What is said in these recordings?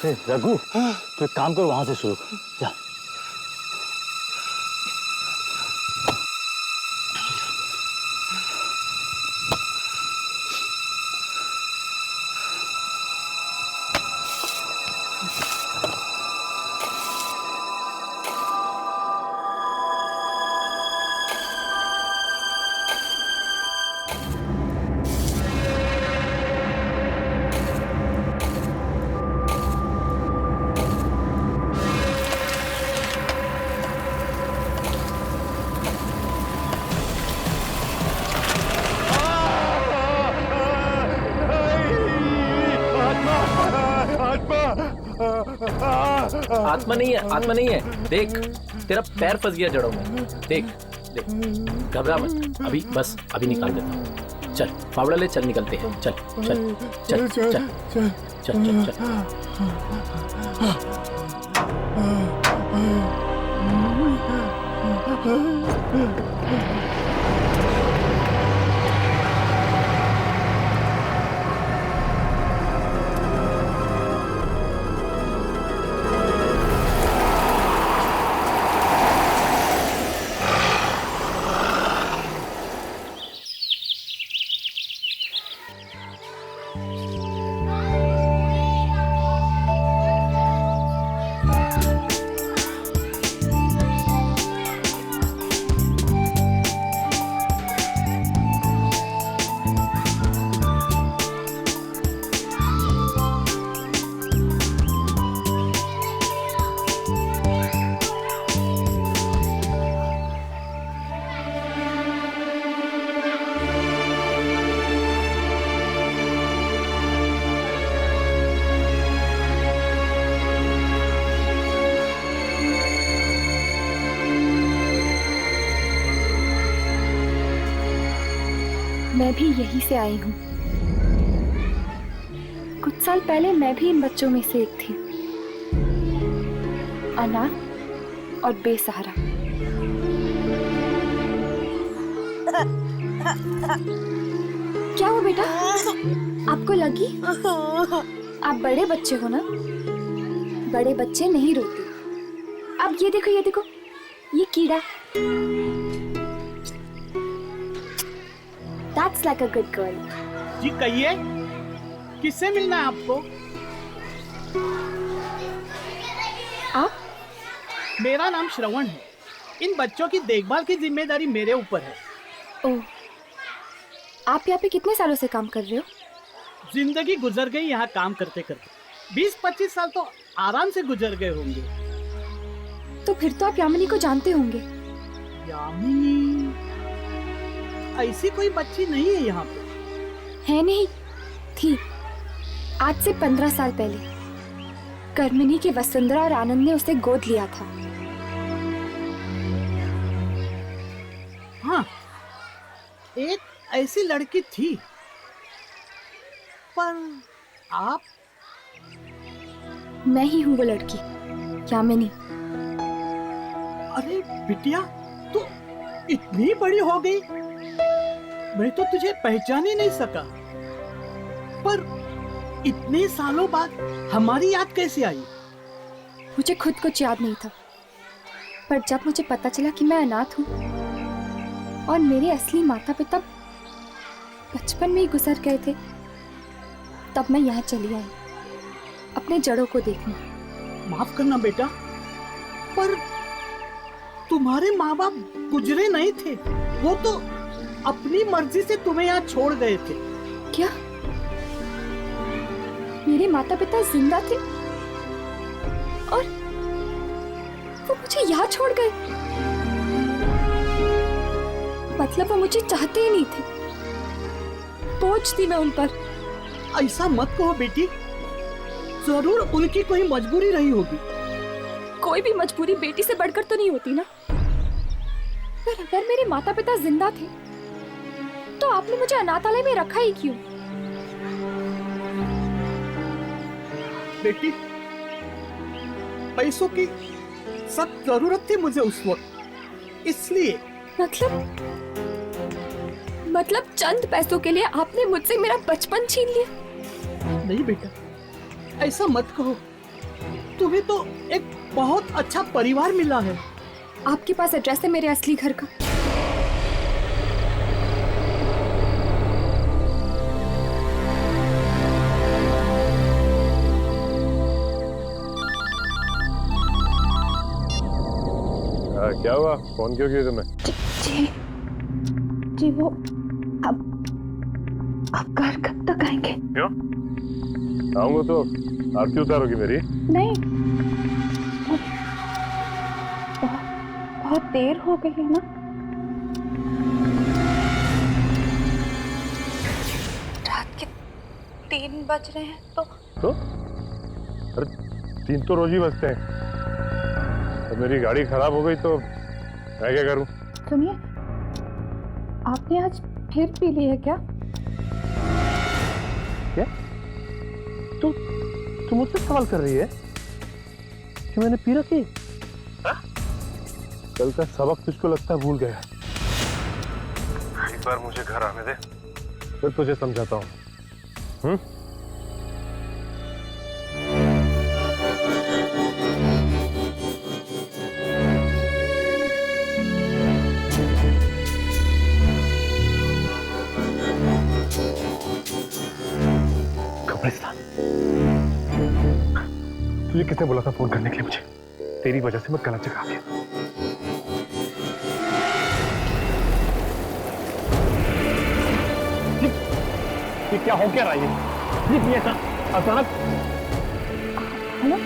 रघु तो एक काम करो, वहां से शुरू कर, जा। आत्मा नहीं है, आत्मा नहीं है। देख, तेरा पैर फंस गया जड़ों में। देख देख, घबरा मत, अभी बस अभी निकाल देता हूँ। चल फावड़ा ले, चल निकलते हैं। चल चल चल चल चल चल चल चल। मैं भी यहीं से आई हूँ। कुछ साल पहले मैं भी इन बच्चों में से एक थी, अनाथ और बेसहारा। क्या हुआ बेटा, आपको लगी? आप बड़े बच्चे हो ना, बड़े बच्चे नहीं रोते। अब ये देखो, ये देखो, ये कीड़ा। That's like a good girl. जी कहिए, किससे मिलना है आपको? आप? मेरा नाम श्रवण है। इन बच्चों की देखभाल की जिम्मेदारी मेरे ऊपर है। ओह, आप यहाँ पे कितने सालों से काम कर रहे हो? जिंदगी गुजर गई यहाँ काम करते करते। 20-25 साल तो आराम से गुजर गए होंगे। तो फिर तो आप यामिनी को जानते होंगे। यामिनी? ऐसी कोई बच्ची नहीं है यहाँ पे। है नहीं, थी। आज से 15 साल पहले कर्मिनी के वसुंधरा और आनंद ने उसे गोद लिया था। हाँ, एक ऐसी लड़की थी। पर आप? मैं ही हूँ वो लड़की, यामिनी। अरे बिटिया, तू इतनी बड़ी हो गई, मैं तो तुझे पहचान ही नहीं सका। पर इतने सालों बाद हमारी याद कैसे आई? मुझे खुद कुछ याद नहीं था, पर जब मुझे पता चला कि मैं अनाथ हूँ और मेरे असली माता पिता बचपन में ही गुजर गए थे, तब मैं यहाँ चली आई अपने जड़ों को देखने। माफ करना बेटा, पर तुम्हारे माँ बाप गुजरे नहीं थे। वो तो अपनी मर्जी से तुम्हें यहाँ छोड़ गए थे। क्या मेरे माता पिता जिंदा थे और वो मुझे यहाँ छोड़ गए? मतलब वो मुझे चाहते ही नहीं थे, बोझ थी मैं उन पर। ऐसा मत कहो बेटी, जरूर उनकी कोई मजबूरी रही होगी। कोई भी मजबूरी बेटी से बढ़कर तो नहीं होती ना। पर अगर मेरे माता पिता जिंदा थे तो आपने मुझे अनाथालय में रखा ही क्यों? बेटी, पैसों की सख्त जरूरत थी मुझे उस वक्त, इसलिए। मतलब चंद पैसों के लिए आपने मुझसे मेरा बचपन छीन लिया? नहीं बेटा, ऐसा मत कहो। तुम्हें तो एक बहुत अच्छा परिवार मिला है। आपके पास एड्रेस है मेरे असली घर का? क्या हुआ? फोन क्यों किया तुमने? जी जी, वो अब आप घर कब तक आएंगे? क्यों आऊंगा तो आरती उतारोगी मेरी? नहीं, बहुत देर हो गई है ना। रात के 3 बज रहे हैं तो अरे 3 तो रोज ही बजते हैं। अब मेरी गाड़ी खराब हो गई तो मैं क्या करूं? सुनिए, आपने आज फिर पी ली है क्या? क्या? तू मुझसे सवाल कर रही है कि मैंने पी रखी? कल का सबक तुझको लगता है भूल गया। एक बार मुझे घर आने दे, फिर तुझे समझाता हूँ। कब्रिस्तान। तुझे किसने बोला था फोन करने के लिए मुझे? तेरी वजह से मैं गलत जगह आ गया। ये क्या हो क्या रहा है? ये अचानक। हेलो,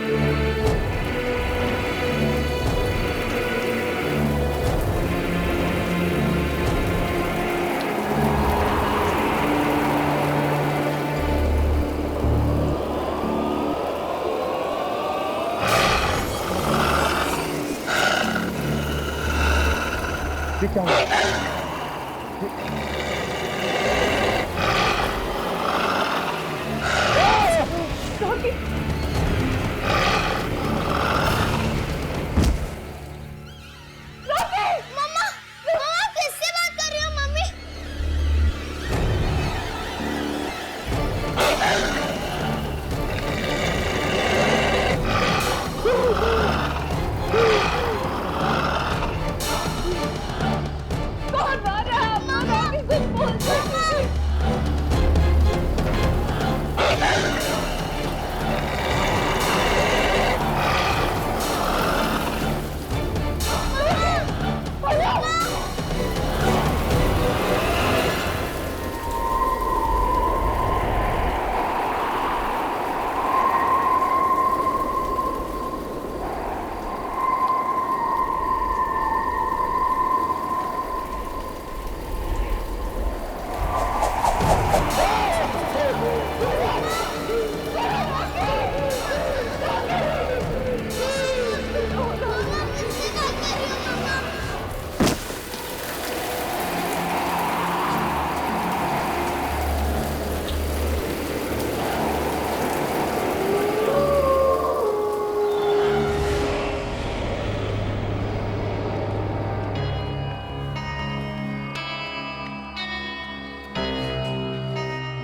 ये क्या हुआ?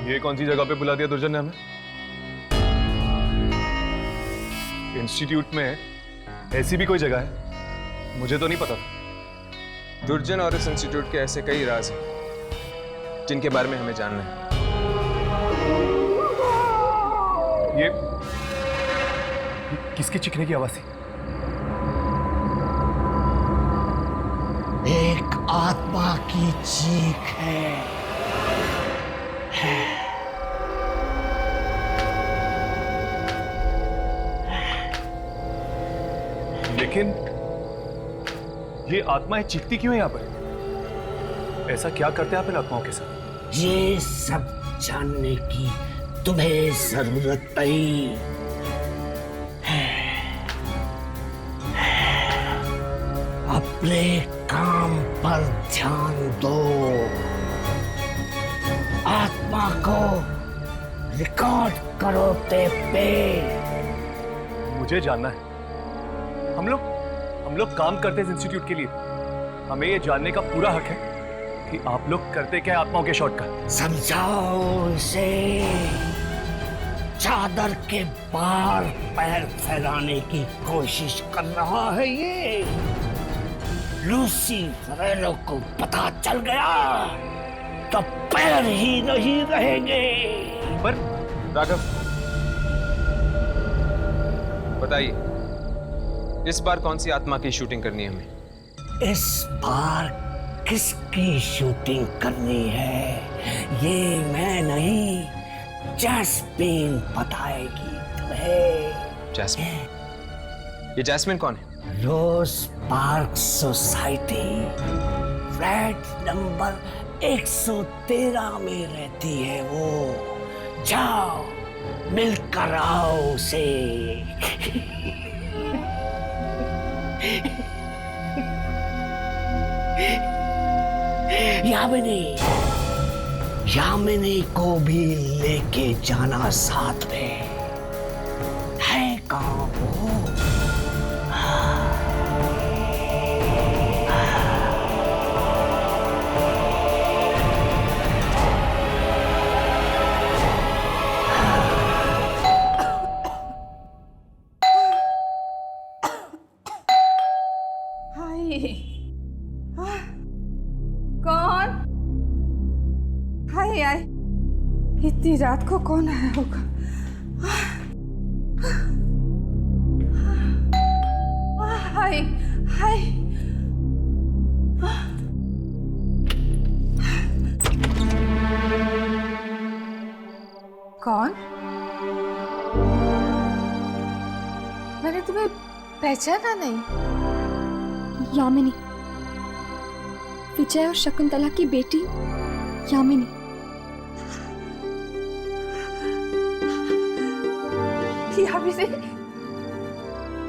ये कौन सी जगह पे बुला दिया दुर्जन ने हमें? इंस्टीट्यूट में ऐसी भी कोई जगह है? मुझे तो नहीं पता था। दुर्जन और इस इंस्टीट्यूट के ऐसे कई राज हैं जिनके बारे में हमें जानना है। ये किसकी चीखने की आवाज थी? एक आत्मा की चीख है। लेकिन ये आत्माएं चीखती क्यों है यहाँ पर? ऐसा क्या करते हैं आप इन आत्माओं के साथ? ये सब जानने की तुम्हें जरूरत नहीं है। अपने काम पर ध्यान दो। आत्मा को रिकॉर्ड करो टेप पे। मुझे जानना है। हम लोग काम करते हैं इस इंस्टीट्यूट के लिए। हमें ये जानने का पूरा हक है कि आप लोग करते क्या है आत्माओं के शॉट का। समझाओ इसे। चादर के पार पैर फैलाने की कोशिश कर रहा है ये। लूसी फरेलो को पता चल गया तो पैर ही नहीं रहेंगे। पर राघव, बताइए इस बार कौन सी आत्मा की शूटिंग करनी है हमें? इस बार किसकी शूटिंग करनी है ये मैं नहीं, जैस्मिन बताएगी तुम्हें। जैस्मिन? ये जैस्मिन कौन है? रोज पार्क सोसाइटी फ्लैट नंबर 113 में रहती है वो। जाओ मिलकर आओ उसे। यामिनी को भी लेके जाना साथ में। है कहाँ वो? कौन? हाय हाय, इतनी रात को कौन आया होगा? हाय हाय, कौन? मैंने तुम्हें पहचाना नहीं। यामिनी, विजय और शकुंतला की बेटी यामिनी। यामिनी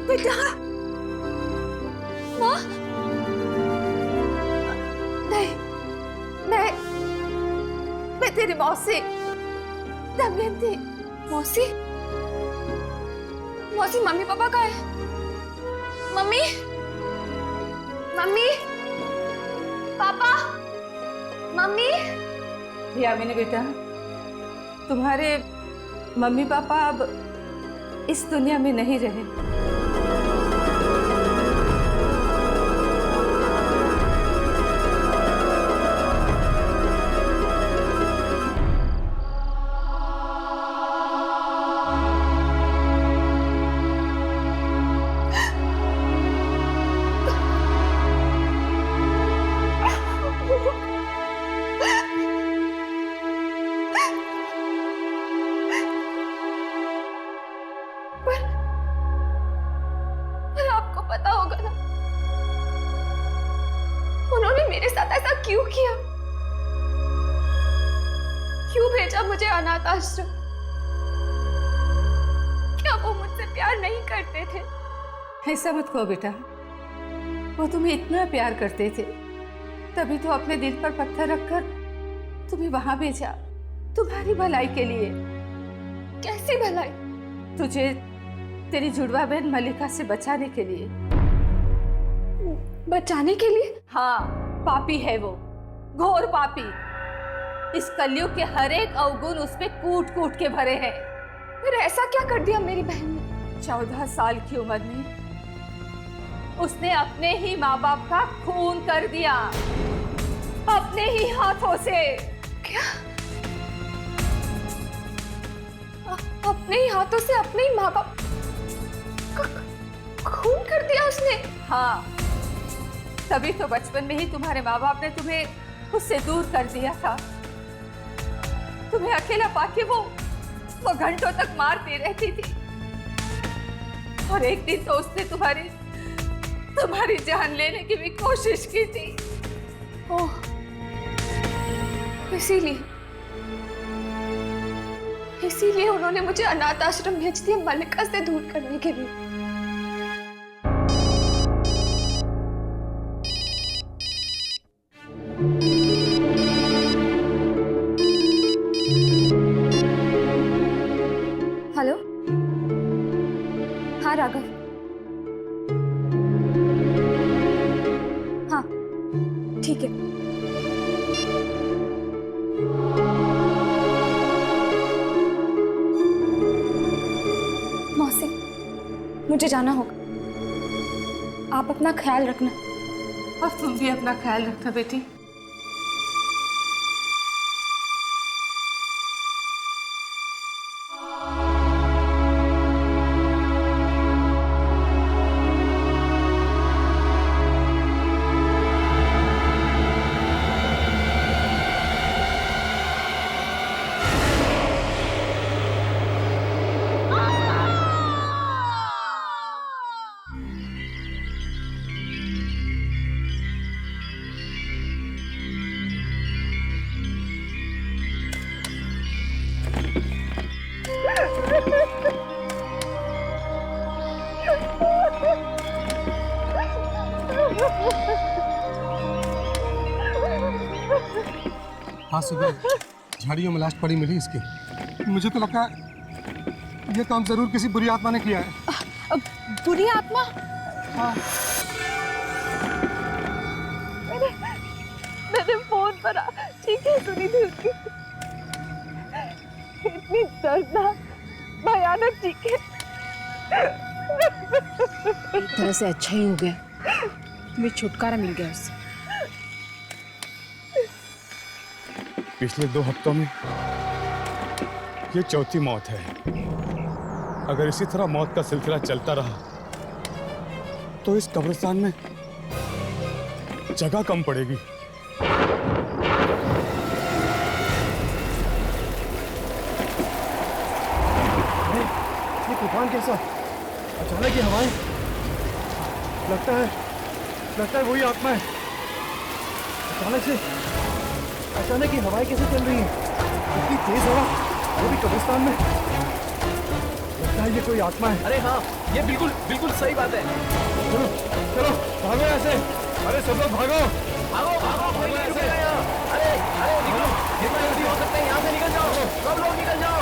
बेटा। माँ, नहीं, मैं तेरी मौसी दमयंती। मौसी? मौसी, मम्मी पापा कहाँ है? मम्मी, मम्मी, पापा, मम्मी। यामिनी बेटा, तुम्हारे मम्मी पापा अब इस दुनिया में नहीं रहे। पर आपको पता होगा ना, उन्होंने मेरे साथ ऐसा क्यों किया? क्यों भेजा मुझे अनाथ आश्रम? क्या वो मुझसे प्यार नहीं करते थे? ऐसा मत कहो बेटा, वो तुम्हें इतना प्यार करते थे, तभी तो अपने दिल पर पत्थर रखकर तुम्हें वहां भेजा, तुम्हारी भलाई के लिए। कैसी भलाई? तुझे तेरी जुड़वा बहन मल्लिका से बचाने के लिए। बचाने के लिए? हाँ, पापी है वो, घोर पापी। इस कलयुग के हर एक अवगुण उसमें कूट कूट के भरे हैं। फिर ऐसा क्या कर दिया मेरी बहन ने? 14 साल की उम्र में उसने अपने ही माँ बाप का खून कर दिया, अपने ही हाथों से। क्या? अपने ही हाथों से अपने ही माँ बाप खून कर दिया उसने? हाँ, तभी तो बचपन में ही तुम्हारे माँ बाप ने तुम्हें उससे दूर कर दिया था। तुम्हें अकेला पाके वो घंटों तक मारती रहती थी, और एक दिन तो उसने तुम्हारी जान लेने की भी कोशिश की थी। ओह, इसीलिए उन्होंने मुझे अनाथ आश्रम भेज दिया मल्लिका से दूर करने के लिए। हेलो, हाँ राघव, हाँ ठीक है। मुझे जाना होगा। आप अपना ख्याल रखना। और तुम भी अपना ख्याल रखना बेटी। आज सुबह झाड़ियों में लाश पड़ी मिली इसकी। मुझे तो लगता है ये काम जरूर किसी बुरी आत्मा ने किया है। बुरी आत्मा? हाँ। मैंने फोन पर चीखें सुनी थी उसकी, इतनी दर्दनाक भयानक चीखें। एक तरह से अच्छा ही हो गया, तुम्हें छुटकारा मिल गया उससे। पिछले 2 हफ्तों में ये चौथी मौत है। अगर इसी तरह मौत का सिलसिला चलता रहा तो इस कब्रिस्तान में जगह कम पड़ेगी। ये तूफान कैसा? अचानक ये हवाएं, लगता है वही आत्मा है। अचानक ये हवाएं कैसे चल रही हैं? इतनी तेज हवा, वो भी कब्रिस्तान में। लगता है ये कोई आत्मा है। अरे हाँ, ये बिल्कुल बिल्कुल सही बात है। चलो चलो भागो यहाँ से। अरे सब लोग भागो भागो भागो, कोई नहीं रुकेगा यहाँ। अरे अरे निकलो, जितना जल्दी हो सकता है यहाँ से निकल जाओ, सब लोग निकल जाओ।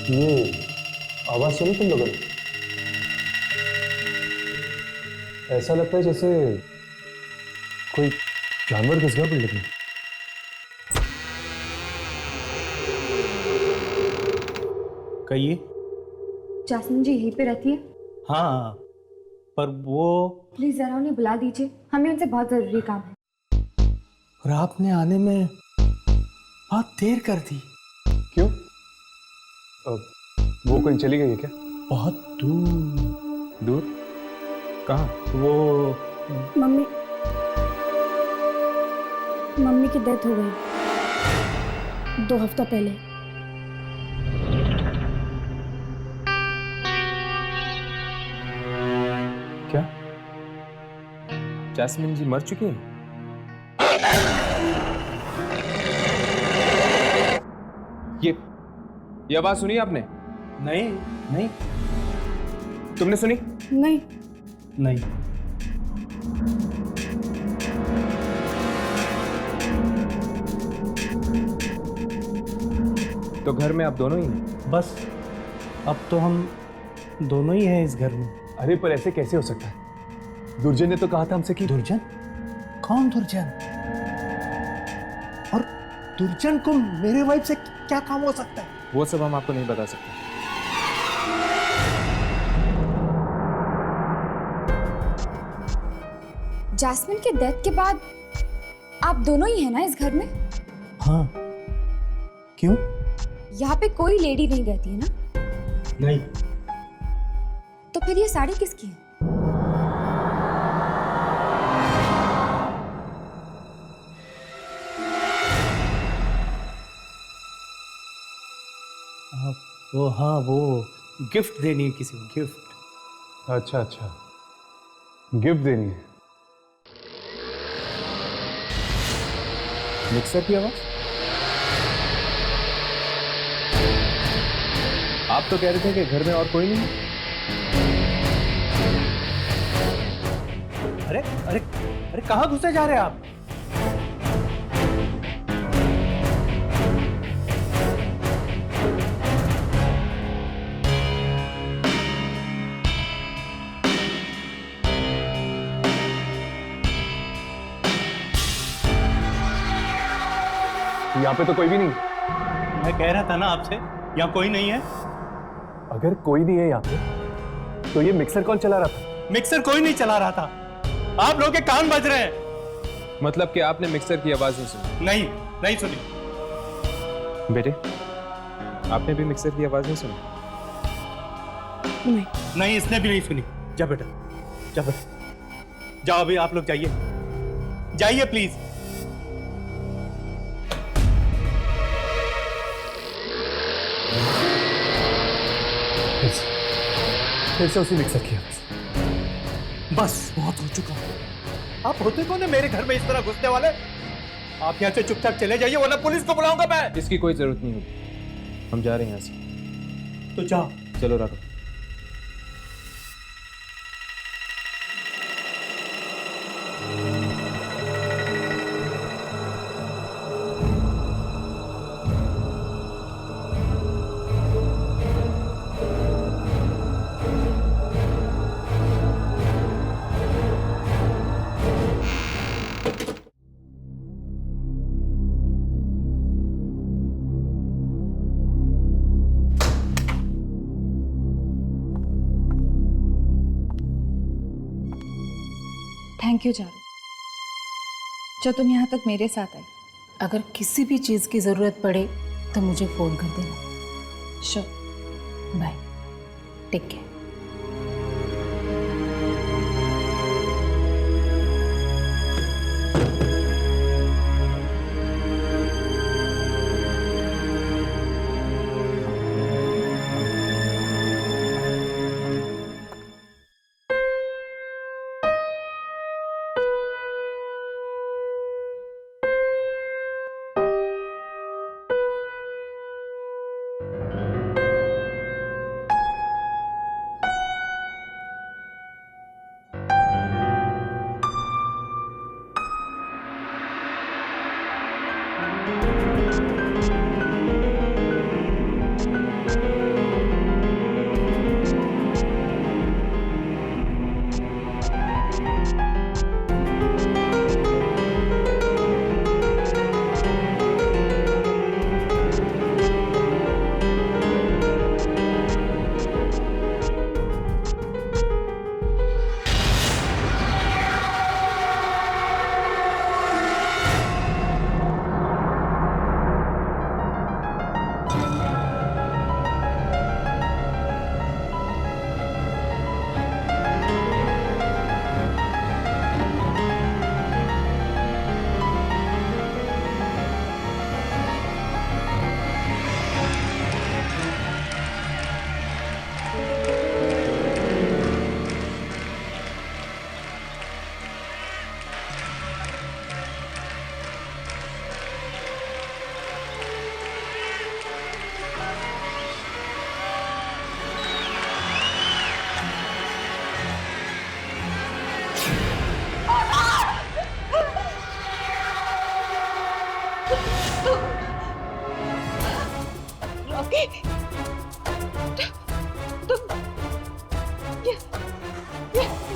ये आवाज सुनी तुम लोगों ने? ऐसा लगता है जैसे कोई जानवर घुस गया बिल्डिंग में। कहिए। जासमीन जी यहीं पे रहती है? हाँ, पर वो। प्लीज जरा उन्हें बुला दीजिए, हमें उनसे बहुत जरूरी काम है। और आपने आने में बहुत देर कर दी। क्यों? वो कहीं चली गई है क्या? बहुत दूर। दूर? कहाँ? वो मम्मी की डेथ हो गई 2 हफ्ता पहले। क्या जैस्मिन जी मर चुकी हैं? ये आवाज सुनी आपने? नहीं। तुमने सुनी? नहीं। तो घर में आप दोनों ही हैं? बस अब तो हम दोनों ही हैं इस घर में। अरे पर ऐसे कैसे हो सकता है? दुर्जन ने तो कहा था हमसे कि। दुर्जन? कौन दुर्जन? और दुर्जन को मेरे वाइफ से क्या काम हो सकता है? वो सब हम आपको नहीं बता सकते। जासमीन के डेथ के बाद आप दोनों ही हैं ना इस घर में? हाँ। क्यों? यहाँ पे कोई लेडी नहीं रहती है ना? नहीं। तो फिर ये साड़ी किसकी है? वो हाँ, वो गिफ्ट देनी है किसी को, गिफ्ट। अच्छा अच्छा, गिफ्ट देनी है। मिक्सर की आवाज? आप तो कह रहे थे कि घर में और कोई नहीं है। अरे अरे अरे, कहाँ घुसे जा रहे हैं आप? यहाँ पे तो कोई भी नहीं। मैं कह रहा था ना आपसे, यहाँ कोई नहीं है। अगर कोई नहीं है यहाँ पे तो ये मिक्सर कौन चला रहा था? मिक्सर कोई नहीं चला रहा था, आप लोगों के कान बज रहे हैं। मतलब कि आपने मिक्सर की आवाज नहीं सुनी? नहीं, नहीं सुनी। बेटे, आपने भी मिक्सर की आवाज नहीं सुनी? नहीं। नहीं, इसने भी नहीं सुनी। जा बेटा, जा बेटा, जाओ अभी आप लोग जाइए, जाइए प्लीज। फिर से उसी मिक्सर की आवाज। बस बहुत हो चुका। आप होते कौन है मेरे घर में इस तरह घुसने वाले? आप यहाँ से चुपचाप चले जाइए, वरना पुलिस को बुलाऊंगा मैं। इसकी कोई जरूरत नहीं होगी, हम जा रहे हैं यहाँ से। तो जाओ। चलो राघव। थैंक यू चारू, जो तुम यहाँ तक मेरे साथ आई। अगर किसी भी चीज़ की ज़रूरत पड़े तो मुझे फ़ोन कर देना। श्योर। Bye, take care.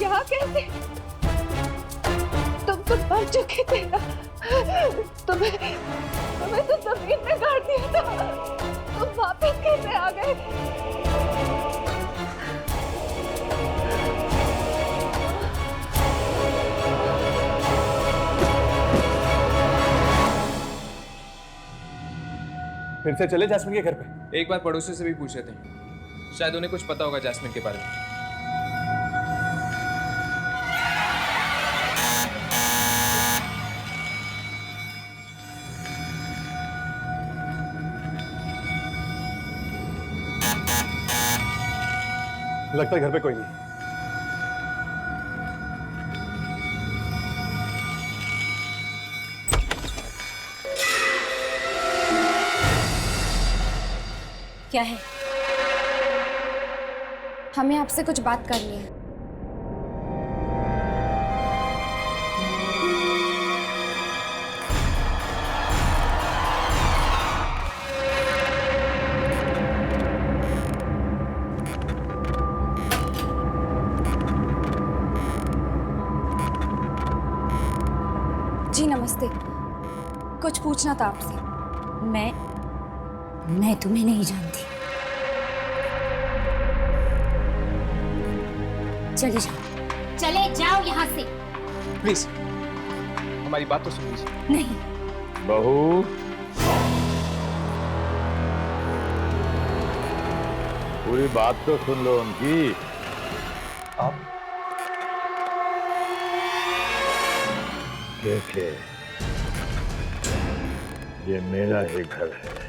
यहाँ कैसे? तुम तो मर चुके थे ना, तुम्हें तो जमीन में गाड़ दिया था, तुम वापस कैसे आ गए? फिर से चले जैस्मिन के घर पे? एक बार पड़ोसी से भी पूछ रहे थे, शायद उन्हें कुछ पता होगा जैस्मिन के बारे में। लगता है घर पे कोई नहीं। क्या है? हमें आपसे कुछ बात करनी है। जी नमस्ते, कुछ पूछना था आपसे। मैं तुम्हें नहीं जानती। चले जाओ यहाँ से। प्लीज हमारी बात तो सुन लीजिए। नहीं, बहू, पूरी बात तो सुन लो उनकी। आप देखे, ये मेरा ही घर है।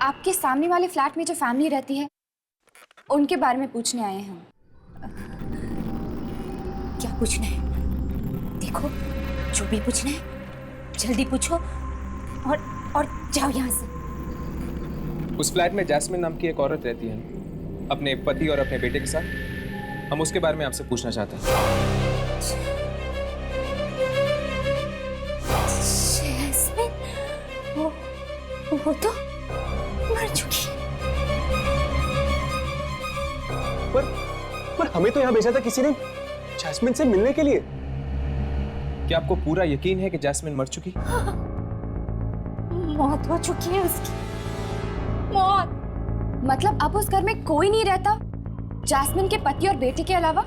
आपके सामने वाले फ्लैट में जो फैमिली रहती है उनके बारे में पूछने आए हैं हम। क्या पूछना है? देखो, जो भी पूछना है जल्दी पूछो और जाओ यहाँ से। उस फ्लैट में जैस्मिन नाम की एक औरत रहती है, अपने पति और अपने बेटे के साथ। हम उसके बारे में आपसे पूछना चाहते हैं। जैस्मिन, वो तो मर चुकी। पर हमें तो यहाँ भेजा था किसी ने जैस्मिन से मिलने के लिए। क्या आपको पूरा यकीन है कि जैस्मिन मर चुकी? मौत हो चुकी है उसकी। मौत मतलब अब उस घर में कोई नहीं रहता जैस्मिन के पति और बेटे के अलावा?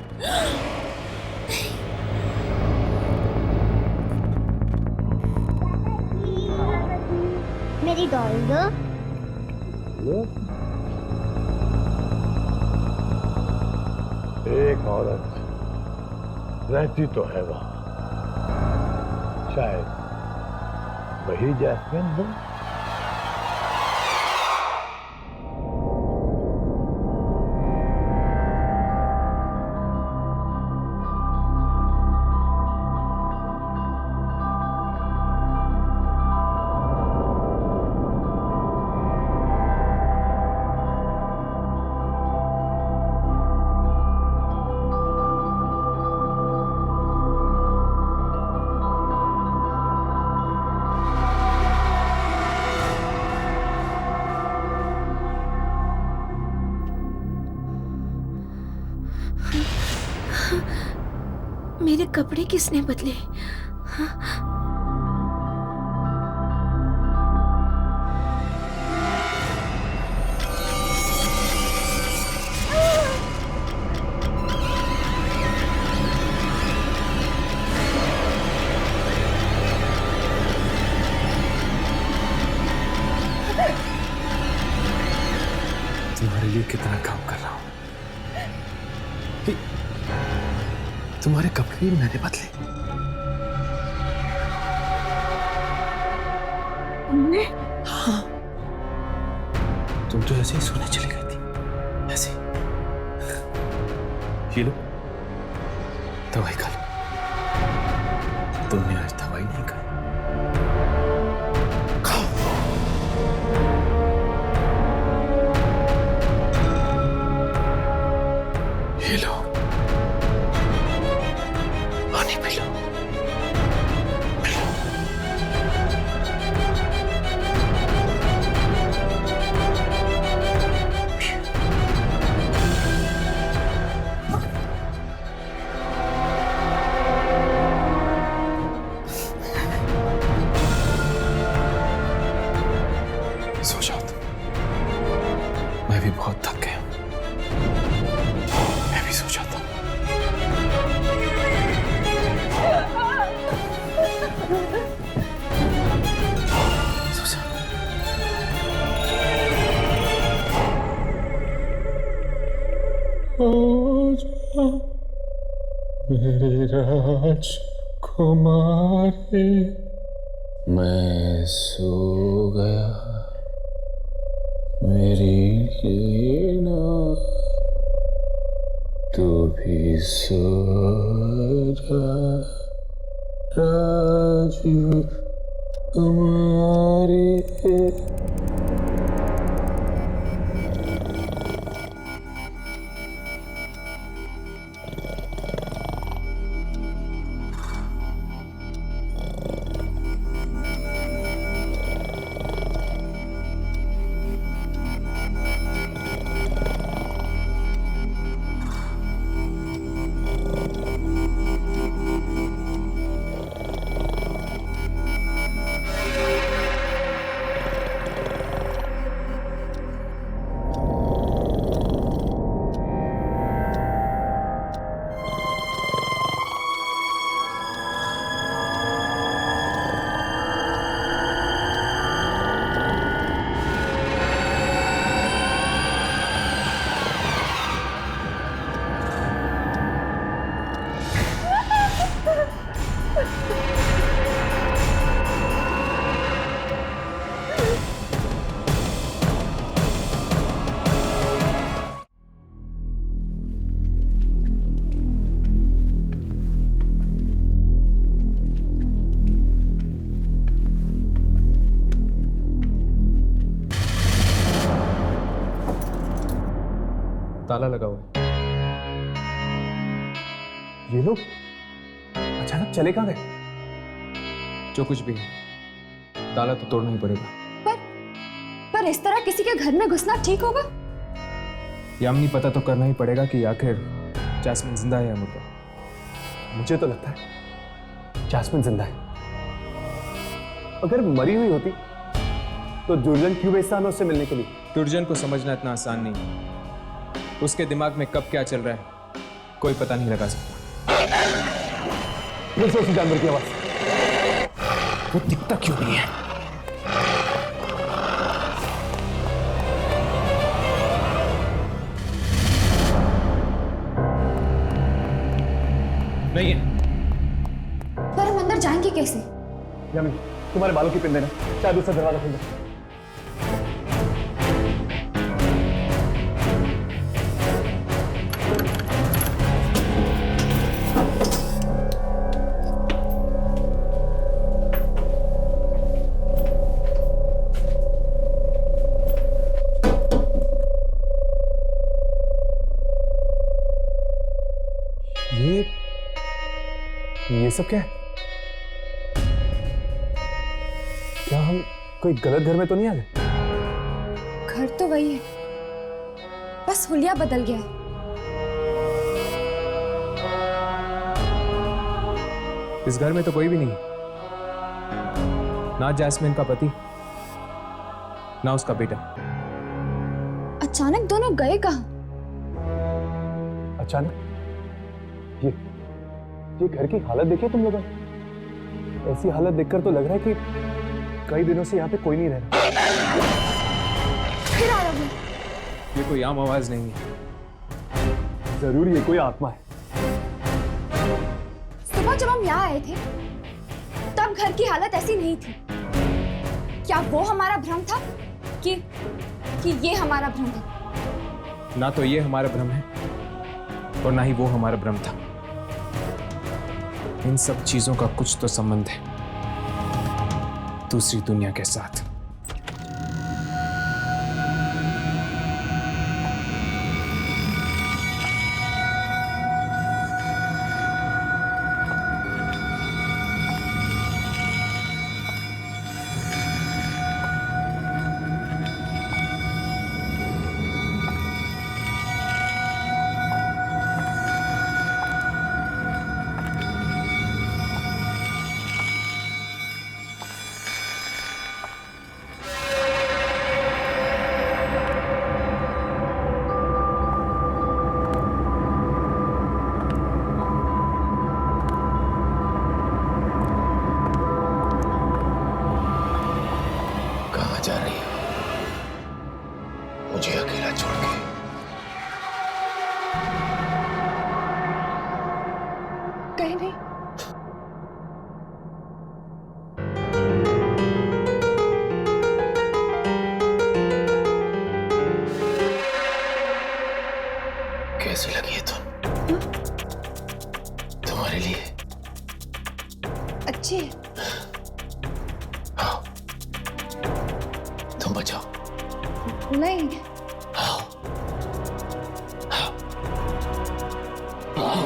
मेरी डॉल दो। एक औरत रहती तो है वहां, शायद वही जैस्मिन हो। मेरे कपड़े किसने बदले? तुम्हारे लिए कितना काम कर रहा हूं। तुम्हारे कपड़े भी मैंने बदले। तुमने? हाँ, तुम तो ऐसे ही सोने चली गई थी, ऐसे। ये लो, दवाई खा लो। तुमने आज दवाई नहीं खाई। ये लो, पानी पी लो। सो जाओ तुम। मैं भी बहुत थक गया हूं। मैं भी सो जाता हूं। मेरे राजकुमारी, मैं सो गया। मेरी लीना तू भी सो जा राजू हमारे ताला लगा हुआ है। ये लोग अचानक चले कहाँ गए? जो कुछ भी है ताला तो तोड़ना ही पड़ेगा। पर इस तरह किसी के घर में घुसना ठीक होगा? यामिनी, पता तो करना ही पड़ेगा कि आखिर जैस्मिन जिंदा है या मुर्दा। मुझे तो लगता है जैस्मिन जिंदा है। अगर मरी हुई होती तो दुर्जन क्यों भेजता हमें उससे मिलने के लिए? दुर्जन को समझना इतना आसान नहीं है। उसके दिमाग में कब क्या चल रहा है कोई पता नहीं लगा सकता। फिर से उस जानवर की आवाज। वो दिखता क्यों नहीं है? नहीं है। पर हम अंदर जाएंगे कैसे? यामिनी, तुम्हारे बालों की पिन देना, शायद दूसरा दरवाजा खुल जाए। ये सब क्या है? क्या हम कोई गलत घर में तो नहीं आ गए? घर तो वही है, बस हुलिया बदल गया है। इस घर में तो कोई भी नहीं, ना जैस्मिन का पति ना उसका बेटा। अचानक दोनों गए कहाँ? अचानक? ये घर की हालत देखिए तुम लोगों ने। ऐसी हालत देखकर तो लग रहा है कि कई दिनों से यहाँ पे कोई नहीं रह रहा। फिर आ रहा हूँ। ये कोई आम आवाज नहीं है। जरूर ये कोई आत्मा है। सुबह जब हम यहाँ आए थे तब घर की हालत ऐसी नहीं थी। क्या वो हमारा भ्रम था कि ये हमारा भ्रम है? ना तो ये हमारा भ्रम है और ना ही वो हमारा भ्रम था। इन सब चीजों का कुछ तो संबंध है दूसरी दुनिया के साथ। तुम्हारे लिए। अच्छे है। हाँ, तुम बचाओ। नहीं। हाँ, हाँ, हाँ।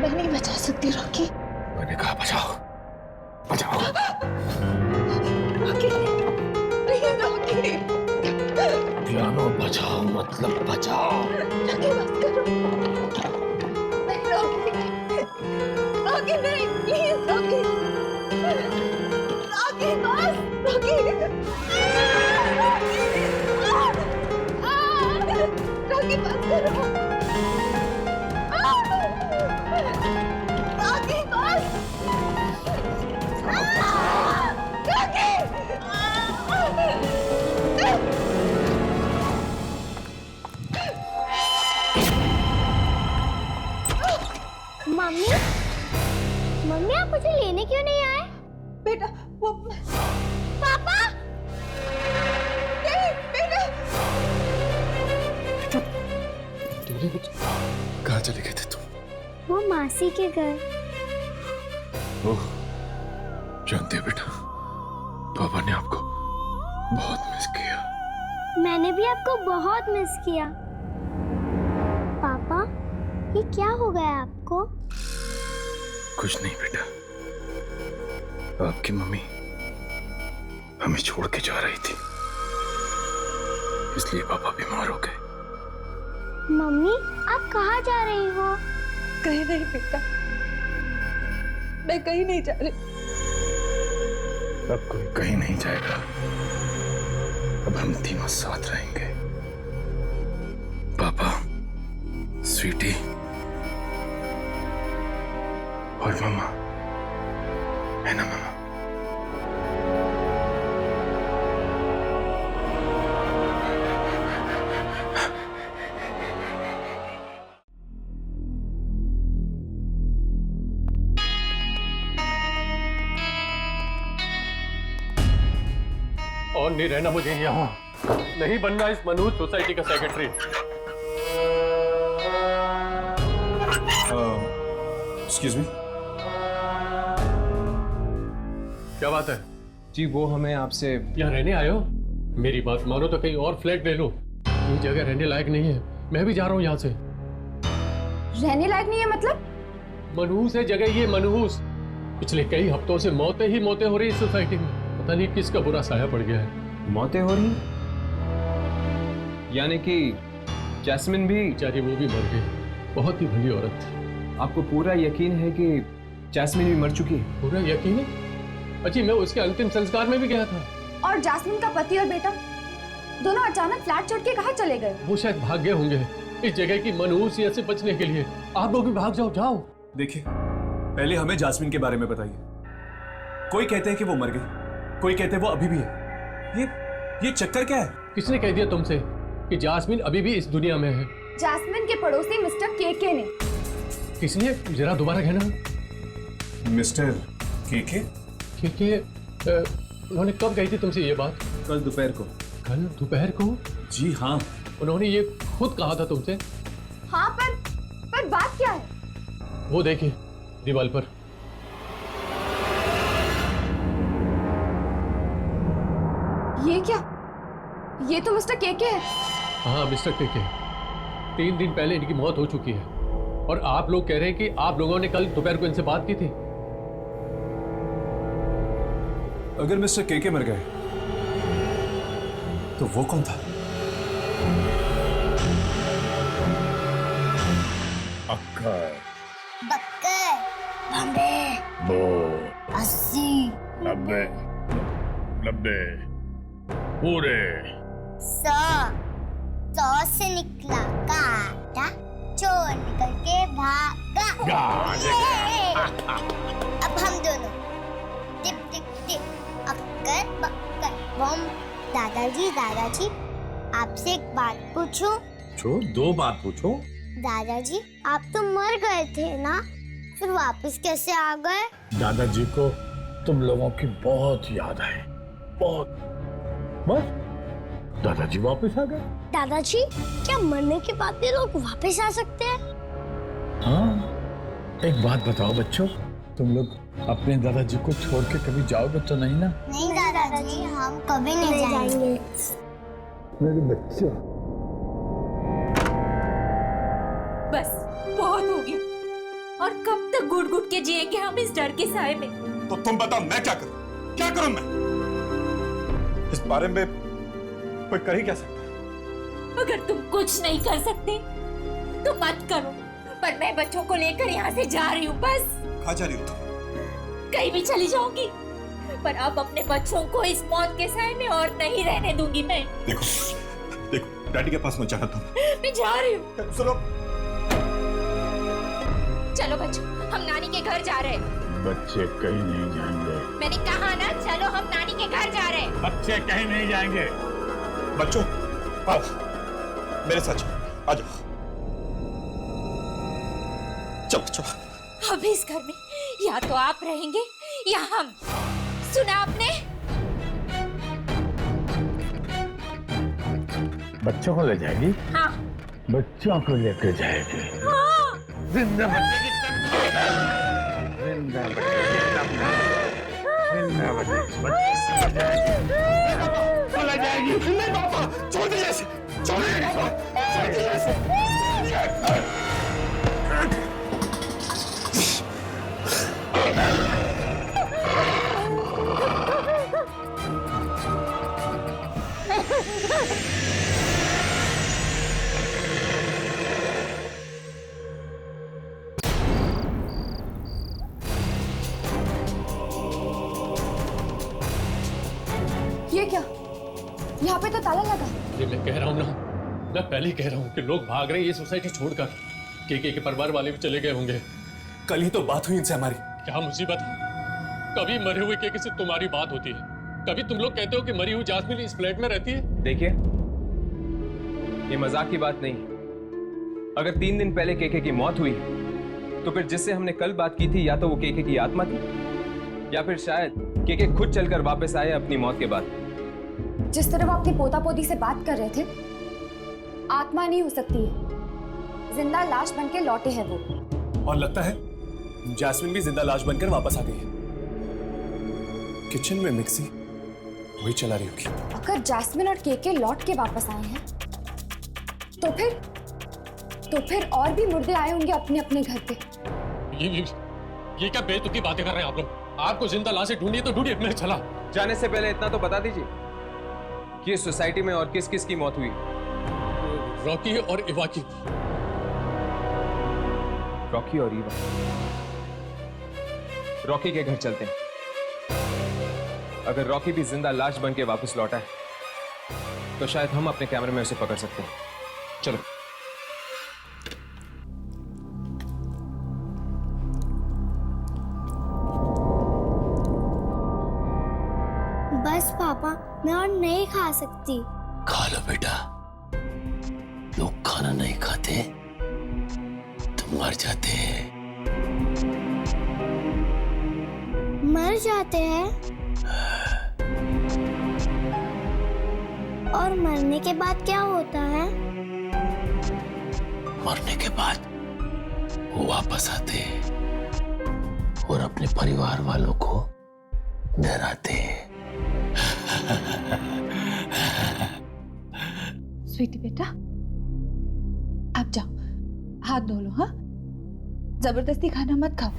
मैं नहीं बचा सकती रॉकी। मैंने कहा बचाओ, बचाओ। Rocky please Rocky. पियानो बचाओ मतलब बचाओ। रॉकी बस करो। नहीं रॉकी, रॉकी नहीं, प्लीज रॉकी। रॉकी बस, रॉकी। रॉकी बस करो। रॉकी बस। मम्मी, मम्मी आप मुझे लेने क्यों नहीं आए? बेटा वो पापा, नहीं बेटा। कहाँ चले गए थे तुम? वो मासी के घर। ओह, जानते हो बेटा, पापा ने आपको बहुत मिस किया। मैंने भी आपको बहुत मिस किया। पापा, ये क्या हो गया आपको? कुछ नहीं बेटा, आपकी मम्मी हमें छोड़ के जा रही थी, इसलिए पापा बीमार हो गए। मम्मी, आप कहाँ जा रही हो? कहीं नहीं बेटा, मैं कहीं नहीं जा रही। अब कोई कहीं नहीं जाएगा, अब हम तीनों साथ रहेंगे। पापा, स्वीटी और मम्मा, है ना मम्मा? और नहीं रहना मुझे यहाँ, नहीं बनना इस मनहूस सोसाइटी का सेक्रेटरी। Excuse me. क्या बात है? जी वो हमें आपसे यहाँ रहने आए हो? मेरी बात मानो तो कहीं और फ्लैट ले लो, ये जगह रहने लायक नहीं है। मैं भी जा रहा हूँ यहाँ से। रहने लायक नहीं है मतलब? मनहूस है जगह ये, मनहूस। पिछले कई हफ्तों से मौतें ही मौतें हो रही इस सोसाइटी में। पता नहीं किसका बुरा साया पड़ गया है। मौतें हो रही, यानी कि जैस्मिन भी? बेचारी वो भी मर गई, बहुत ही भली औरत थी। आपको पूरा यकीन है कि जैस्मिन भी मर चुकी है? पूरा यकीन है? अजी मैं उसके अंतिम संस्कार में भी गया था। और जैस्मिन का पति और बेटा दोनों अचानक फ्लैट छोड़ के कहाँ चले गए? वो शायद भाग गए होंगे इस जगह की मनहूसियत से बचने के लिए। आप लोग भी भाग जाओ, जाओ। देखिए, पहले हमें जास्मिन के बारे में बताइए। कोई कहते हैं कि वो मर गई, कोई कहते हैं वो अभी भी है। ये चक्कर क्या है? किसने कह दिया तुमसे कि जास्मिन अभी भी इस दुनिया में है? जैस्मिन के पड़ोसी मिस्टर केके ने। किसने? जरा दोबारा कहना। मिस्टर केके? केके उन्होंने कब कही थी तुमसे ये बात? कल दोपहर को। कल दोपहर को? जी हाँ, उन्होंने ये खुद कहा था तुमसे? हाँ, पर बात क्या है? वो देखिए दीवार पर। ये क्या? ये तो मिस्टर केके है। हाँ, मिस्टर केके। 3 दिन पहले इनकी मौत हो चुकी है और आप लोग कह रहे हैं कि आप लोगों ने कल दोपहर को इनसे बात की थी। अगर मिस्टर केके मर गए तो वो कौन था? अक्कर, बक्कर, बम्बे, बो, 80, 90, 90, पूरे 100 से निकला का। अब हम दोनों टिप टिप टिप अक्कर बक्कर बम। दादाजी दादाजी आपसे एक बात पूछूं? पूछो, दो बात पूछो। दादाजी आप तो मर गए थे ना, फिर वापस कैसे आ गए? दादाजी को तुम लोगों की बहुत याद है, बहुत। बस दादाजी वापस आ गए। दादाजी क्या मरने के बाद भी लोग वापस आ सकते हैं? हाँ, एक बात बताओ बच्चों, तुम लोग अपने दादाजी को छोड़ के कभी जाओगे तो नहीं ना? नहीं दादाजी, हम कभी नहीं जाएंगे। मेरे बच्चों। बस बहुत हो गया। और कब तक घुट घुट के जिएंगे हम इस डर के साए में? तो तुम बताओ मैं क्या करूं? क्या करूं मैं? इस बारे में कोई कर ही क्या सकता है? अगर तुम कुछ नहीं कर सकते तो मत करो, पर मैं बच्चों को लेकर यहाँ से जा रही हूँ। बस कहाँ जा रही हो तुम? कहीं भी चली जाऊंगी, पर अब अपने बच्चों को इस मौत के साए में और नहीं रहने दूंगी मैं। देखो डैडी के पास मत जाना तुम। मैं जा रही हूँ। सुनो, चलो बच्चों, हम नानी के घर जा रहे हैं। बच्चे कहीं नहीं जाएंगे। मैंने कहा ना, चलो हम नानी के घर जा रहे हैं। बच्चे कहीं नहीं जाएंगे। बच्चों आओ मेरे साथ चलो, आ जाओ। चलो चलो। अब इस घर में या तो आप रहेंगे या हम। सुना आपने? बच्चों को ले जाएगी? हाँ। बच्चों को लेकर जाएगी। हाँ। जिंदा बच्चे की जिंदा चला जाएगी। नहीं पापा, छोड़ दीजिए इसे, छोड़ दीजिए इसे। ये क्या? यहाँ पे तो ताला लगा। ये मैं कह रहा हूँ ना, मैं पहले ही कह रहा हूँ कि लोग भाग रहे हैं ये सोसाइटी छोड़कर। के परिवार वाले भी चले गए होंगे। कल ही तो बात हुई इनसे हमारी। क्या मुसीबत है? कभी मरे हुए के से तुम्हारी बात होती है, कभी तुम लोग कहते हो कि मरी हुई जासमीन इस फ्लैट में रहती है। देखिए, ये मजाक की बात नहीं। अगर 3 दिन पहले केके की मौत हुई तो फिर जिससे हमने कल बात की थी या तो वो केके की आत्मा थी, या फिर शायद केके खुद चलकर वापस आए अपनी मौत के बाद। जिस तरह वो अपनी पोता पोती से बात कर रहे थे, आत्मा नहीं हो सकती है, जिंदा लाश बनके लौटे हैं वो। और लगता है जैस्मिन भी जिंदा लाश बनकर वापस आ गई है। किचन में मिक्सी वही चला रही होगी। अगर जैस्मिन और केके लौट के वापस आए हैं तो फिर और भी मुर्दे आए होंगे अपने अपने घर पे। ये क्या बेतुकी बातें कर रहे हैं आप लोग? आपको जिंदा लाशें ढूंढिए तो ढूंढिए, मैं चला। जाने से पहले इतना तो बता दीजिए कि इस सोसाइटी में और किस किस की मौत हुई? रॉकी और इवा की। रॉकी और ईवा। रॉकी के घर चलते हैं। अगर रॉकी भी जिंदा लाश बन के वापस लौटा है तो शायद हम अपने कैमरे में उसे पकड़ सकते हैं। चलो। बस पापा, मैं और नहीं खा सकती। खा लो बेटा, लोग खाना नहीं खाते तो मर जाते हैं। मर जाते हैं? और मरने के बाद क्या होता है? मरने के बाद वो वापस आते हैं और अपने परिवार वालों को डराते हैं। स्वीटी बेटा, आप जाओ, हाथ धो लो। हाँ, जबरदस्ती खाना मत खाओ।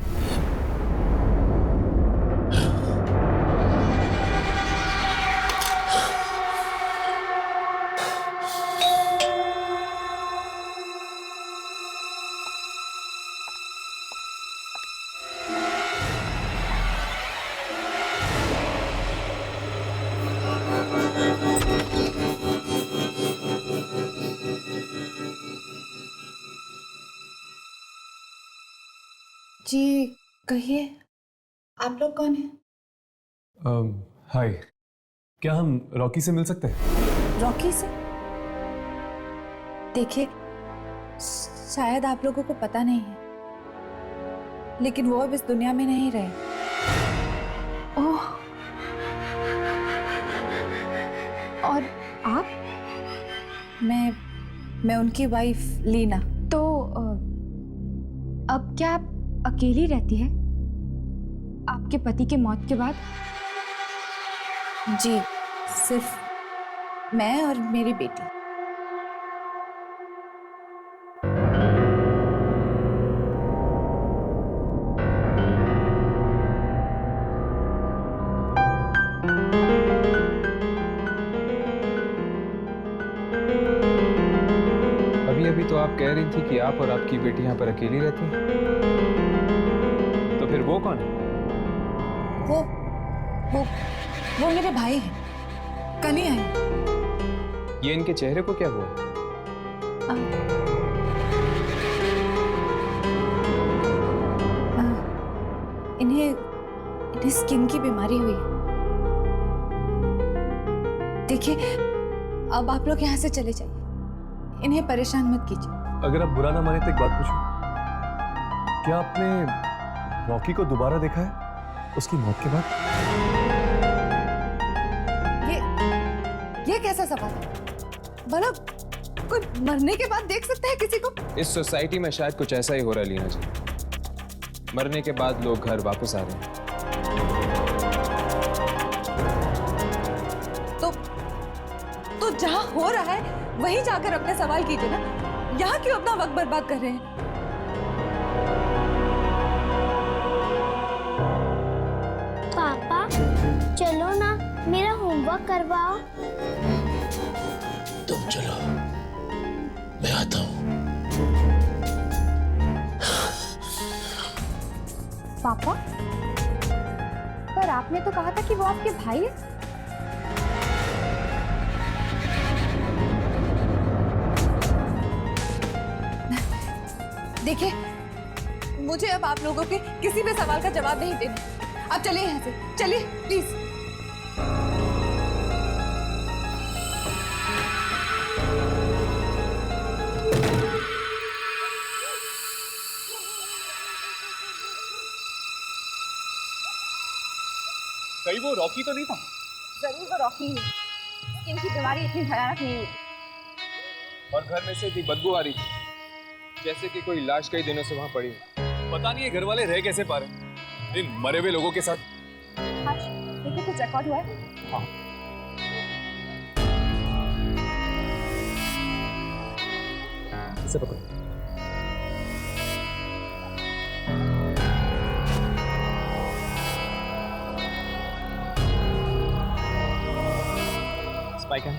जी कहिए, आप लोग कौन हैं? हाय, क्या हम रॉकी से मिल सकते हैं? रॉकी से? देखिए, शायद आप लोगों को पता नहीं है, लेकिन वो अब इस दुनिया में नहीं रहे। ओह, और आप? मैं उनकी वाइफ लीना। तो अब क्या आप अकेली रहती है आपके पति के मौत के बाद? जी, सिर्फ मैं और मेरी बेटी। अभी तो आप कह रही थी कि आप और आपकी बेटी यहाँ पर अकेली रहती हैं। तो फिर वो कौन है? वो मेरे भाई हैं, कल ही आए। ये इनके चेहरे को क्या हुआ? इन्हें स्किन की बीमारी हुई है। देखिए, अब आप लोग यहाँ से चले जाइए, इन्हें परेशान मत कीजिए। अगर आप बुरा ना माने तो एक बात पूछूं, क्या आपने रॉकी को दोबारा देखा है उसकी मौत के बाद? ये कैसा सवाल है? भला कोई मरने के बाद देख सकता है किसी को? इस सोसाइटी में शायद कुछ ऐसा ही हो रहा है लीना जी। मरने के बाद लोग घर वापस आ रहे हैं। तो जहां हो रहा है वहीं जाकर अपने सवाल कीजिए ना। यहाँ क्यों अपना वक्त बर्बाद कर रहे हैं? पापा चलो ना, मेरा होमवर्क करवाओ। तुम चलो, मैं आता हूँ। पापा, पर आपने तो कहा था कि वो आपके भाई है। देखिए, मुझे अब आप लोगों के किसी भी सवाल का जवाब नहीं देना। आप चलिए यहाँ से, चलिए प्लीज। कहीं वो रॉकी तो नहीं था? जरूर वो रॉकी है। इनकी बीमारी इतनी भयानक नहीं हुई। और घर में से इतनी बदबू आ रही थी जैसे कि कोई लाश कई दिनों से वहां पड़ी है। पता नहीं ये घर वाले रह कैसे पा रहे इन मरे हुए लोगों के साथ। देखो कुछ रिकॉर्ड हुआ है? हाँ। इसे पकड़ो। स्पाइक है।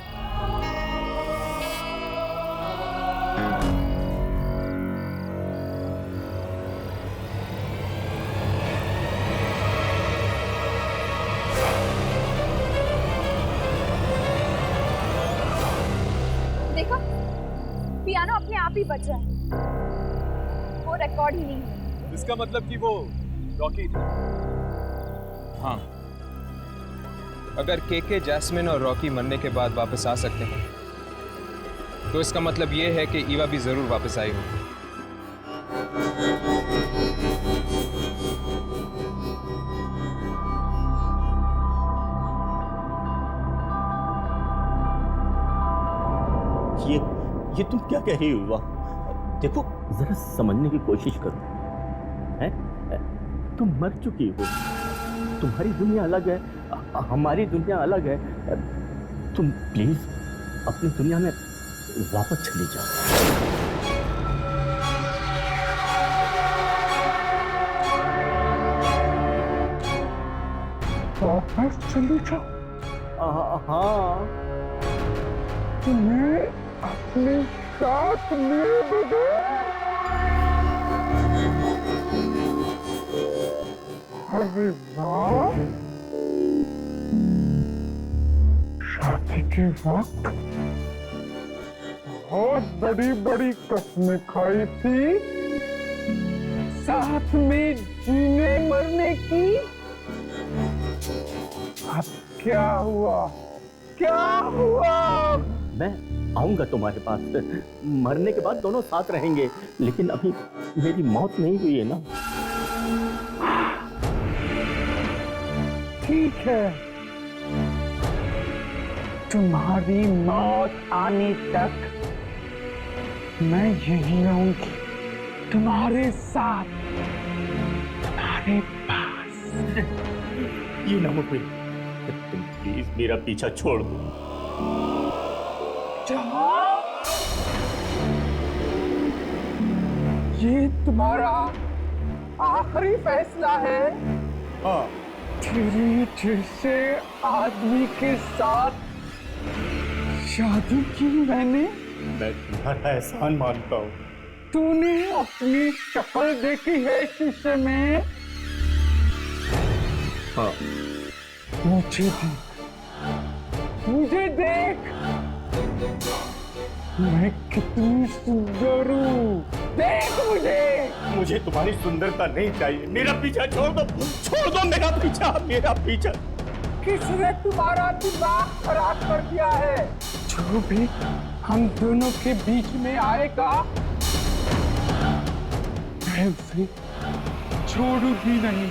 देखो, पियानो अपने आप ही बज रहा है। वो रिकॉर्ड ही नहीं है। इसका मतलब कि वो रॉकी था। हाँ, अगर केके, जैस्मिन और रॉकी मरने के बाद वापस आ सकते हैं तो इसका मतलब ये है कि ईवा भी जरूर वापस आई होगी। ये तुम क्या कह रही हो? देखो, जरा समझने की कोशिश करो। हैं? तुम मर चुकी हो, तुम्हारी दुनिया अलग है, हमारी दुनिया अलग है। तुम प्लीज अपनी दुनिया में वापस चली जाओ। वापस चली जाओ? हाँ, तुम्हें अपने साथ लिए बगैर अरे वाह, शादी के वक्त बहुत बड़ी बड़ी कस्में खाई थी, साथ में जीने मरने की। अब क्या हुआ? क्या हुआ? मैं आऊंगा तुम्हारे पास, मरने के बाद दोनों साथ रहेंगे, लेकिन अभी मेरी मौत नहीं हुई है ना। ठीक है, तुम्हारी मौत आने तक मैं यही रहूंगी, तुम्हारे साथ, तुम्हारे पास। ये नामुमकिन, तुम प्लीज मेरा पीछा छोड़ दो। ये तुम्हारा आखिरी फैसला है? हाँ। तेरे जैसे आदमी के साथ शादी की मैंने। मैं तुम्हारा एहसान मानता हूँ। तूने अपनी शक्ल देखी है शीशे में? हाँ। मुझे देख, मुझे देख, मैं कितनी सुंदर हूँ, देख मुझे। मुझे तुम्हारी सुंदरता नहीं चाहिए, मेरा पीछा छोड़ दो, छोड़ दो मेरा पीछा, मेरा पीछा। किसने तुम्हारा दिमाग खराब कर दिया है? जो भी हम दोनों के बीच में आएगा, मैं उसे छोड़ूंगी नहीं।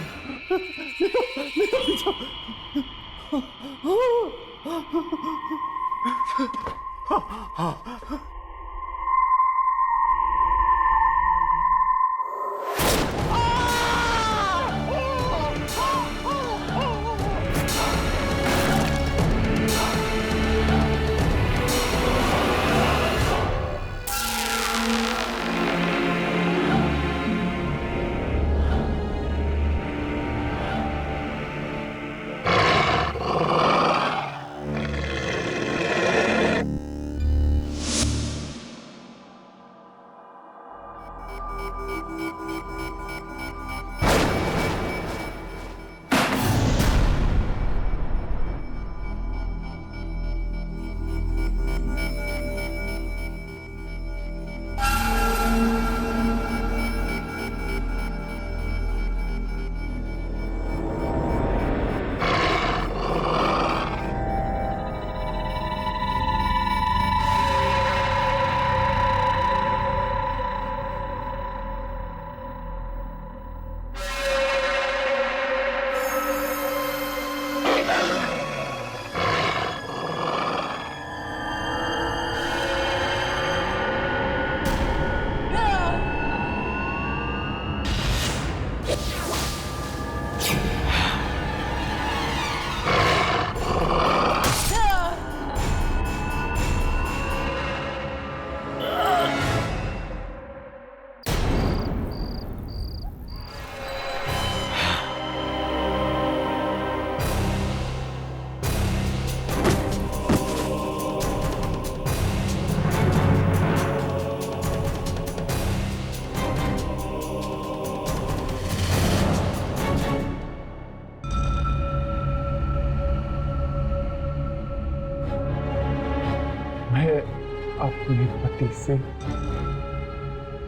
अपने पति से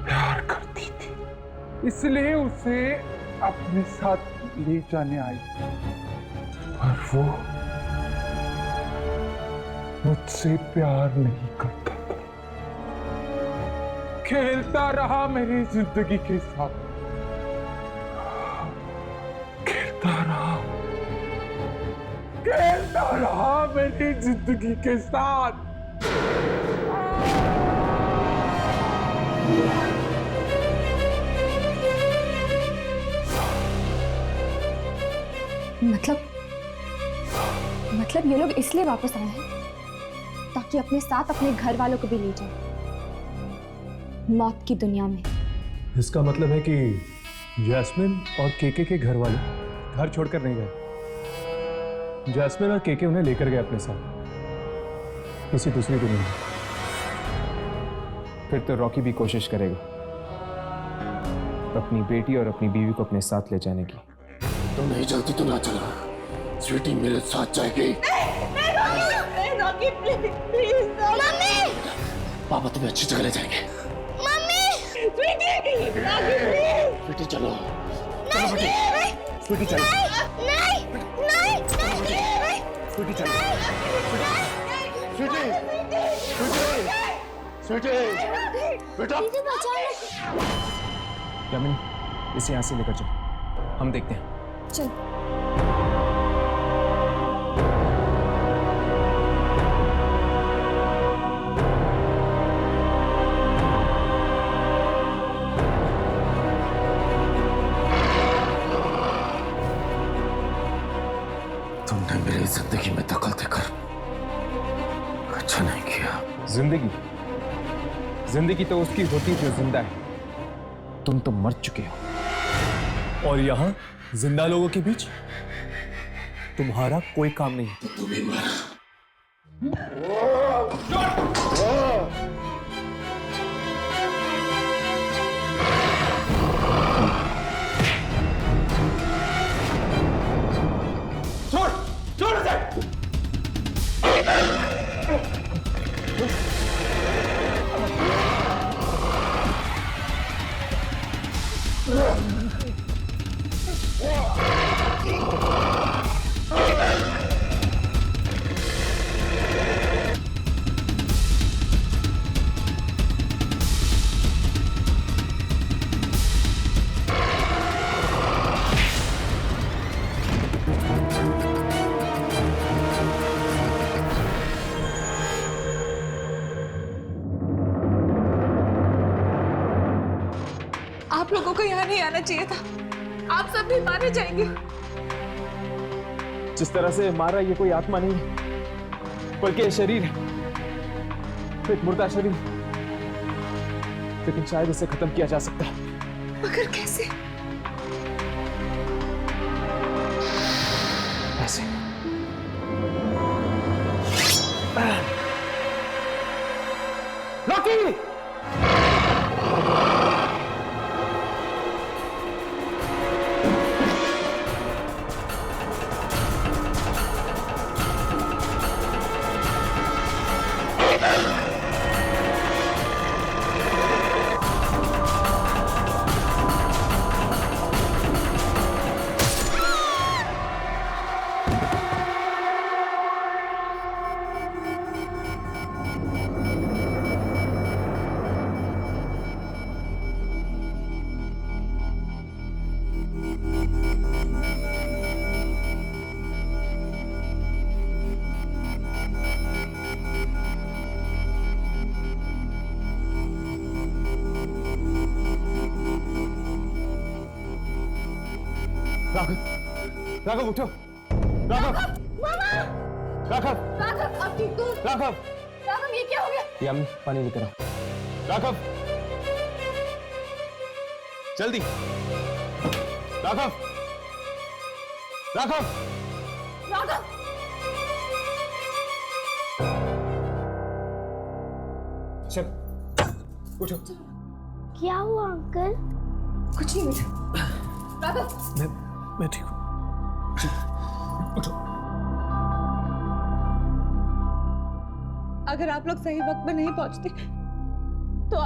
प्यार करती थी, इसलिए उसे अपने साथ ले जाने आई, पर वो मुझसे प्यार नहीं करता था, खेलता रहा मेरी जिंदगी के साथ, खेलता रहा मेरी जिंदगी के साथ। मतलब ये लोग इसलिए वापस आए हैं ताकि अपने साथ अपने घर वालों को भी ले जाए मौत की दुनिया में। इसका मतलब है कि जैस्मिन और केके के घर वाले घर छोड़कर नहीं गए। जैस्मिन और केके उन्हें लेकर गए अपने साथ किसी दूसरी दुनिया में। फिर तो रॉकी भी कोशिश करेगा अपनी बेटी और अपनी बीवी को अपने साथ ले जाने की। तुम नहीं जल्दी तो ना चला, स्वीटी मेरे साथ जाएगी। रॉकी प्लीज मम्मी, पापा तुम्हें अच्छी जगह ले जाएंगे। Mummy, sweetie, Rocky please. बेटी चलो चलो बेटी स्वीटी चलो नहीं नहीं स्वीटी चलो स्वीटी स्वीटी बेटा यामिनी इसे यहाँ से लेकर चलो, हम देखते हैं। चल। तुमने मेरी जिंदगी में दखल देकर अच्छा नहीं किया। जिंदगी तो उसकी होती जो जिंदा है, तुम तो मर चुके हो। और यहाँ जिंदा लोगों के बीच तुम्हारा कोई काम नहीं। तू भी मर। आप लोगों को यहाँ नहीं आना चाहिए था, आप सब भी मारे जाएंगे। जिस तरह से मारा ये कोई आत्मा नहीं है, बल्कि ये शरीर है, एक मुर्दा शरीर। लेकिन शायद इसे खत्म किया जा सकता है। मगर कैसे? ऐसे। लॉकी! राघव उठो। राघव राघव राघव आप ठीक हो? राघव राघव ये क्या हो गया? यामिनी पानी लेकर आओ। राघव जल्दी। राघव राघव राघव चल उठो। क्या हुआ अंकल? कुछ नहीं बेटा। राघव मैं ठीक हूँ। अगर आप लोग सही वक्त में नहीं पहुंचते तो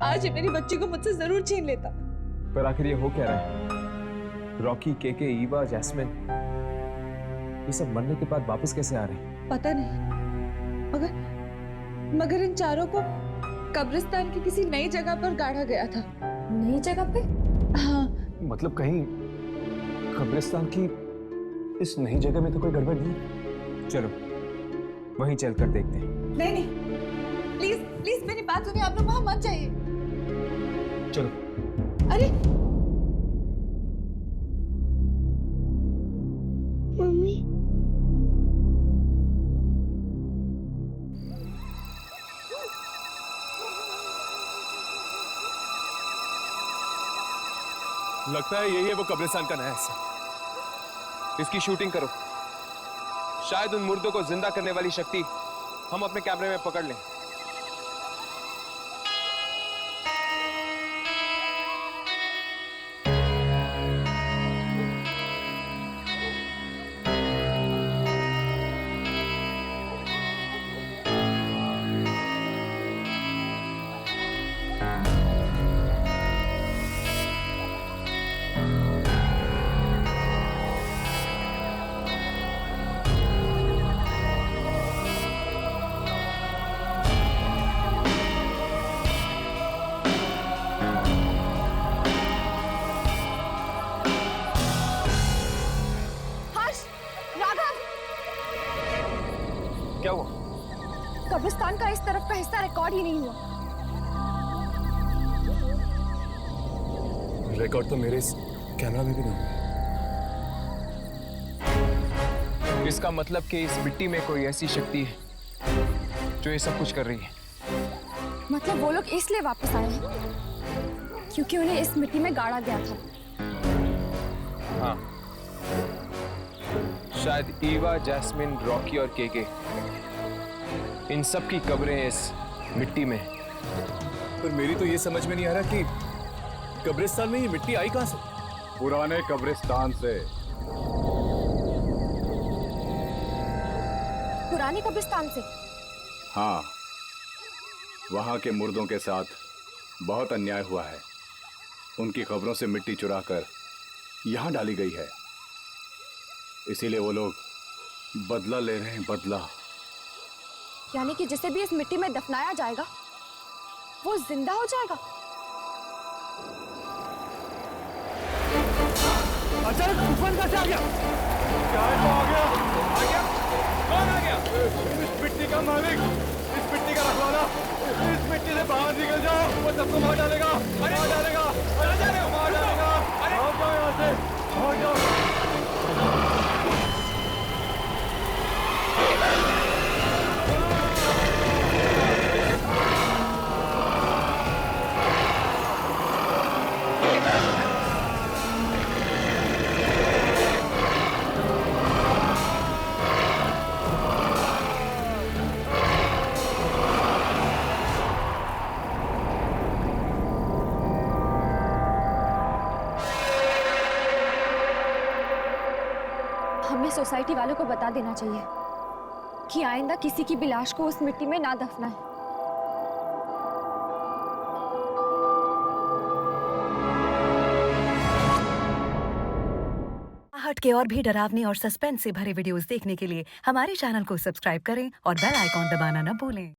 आज ये मेरी बच्ची को मुझसे जरूर छीन लेता। पर आखिर ये हो क्या रहा है? रॉकी, केके, ईवा, जैस्मिन, ये सब मरने के बाद वापस कैसे आ रहे हैं? पता नहीं, मगर इन चारों को कब्रिस्तान की किसी नई जगह पर गाड़ा गया था। नई जगह पे? हाँ। मतलब कहीं कब्रिस्तान की इस नई जगह में तो कोई गड़बड़ नहीं। चलो वहीं चलकर देखते हैं। नहीं, प्लीज प्लीज मेरी बात सुनिए, आप लोग वहां मत जाइए। चलो। अरे मम्मी लगता है यही है वो कब्रिस्तान का नया हिस्सा। इसकी शूटिंग करो, शायद उन मुर्दों को जिंदा करने वाली शक्ति हम अपने कैमरे में पकड़ लें। तरफ का हिस्सा रिकॉर्ड ही नहीं हुआ। रिकॉर्ड तो मेरे इस कैमरा में भी नहीं है। इसका मतलब कि इस मिट्टी में कोई ऐसी शक्ति है जो ये सब कुछ कर रही है। मतलब वो लोग इसलिए वापस आए हैं क्योंकि उन्हें इस मिट्टी में गाड़ा गया था। हाँ, शायद ईवा, जैस्मिन, रॉकी और केके, इन सब की कब्रें इस मिट्टी में। पर मेरी तो ये समझ में नहीं आ रहा कि कब्रिस्तान में ये मिट्टी आई कहां से? पुराने कब्रिस्तान से। पुराने कब्रिस्तान से? हाँ, वहां के मुर्दों के साथ बहुत अन्याय हुआ है। उनकी कब्रों से मिट्टी चुराकर यहां डाली गई है, इसीलिए वो लोग बदला ले रहे हैं, बदला। यानी कि जिसे भी इस मिट्टी में दफनाया जाएगा वो जिंदा हो जाएगा। अचानक तूफान कैसे आ गया? क्या है वो आ गया? आ गया? कौन आ गया? इस मिट्टी का मालिक, इस मिट्टी का रखवाला। इस मिट्टी से बाहर निकल जाओ, वो सबको मार डालेगा, मार डालेगा, मार डालेगा, मार डालेगा। भाग जाओ यहाँ से, भाग जाओ। हमें सोसाइटी वालों को बता देना चाहिए कि आइंदा किसी की भी लाश को उस मिट्टी में ना दफनाएं। हट के और भी डरावनी और सस्पेंस से भरे वीडियोस देखने के लिए हमारे चैनल को सब्सक्राइब करें और बेल आइकॉन दबाना न भूलें।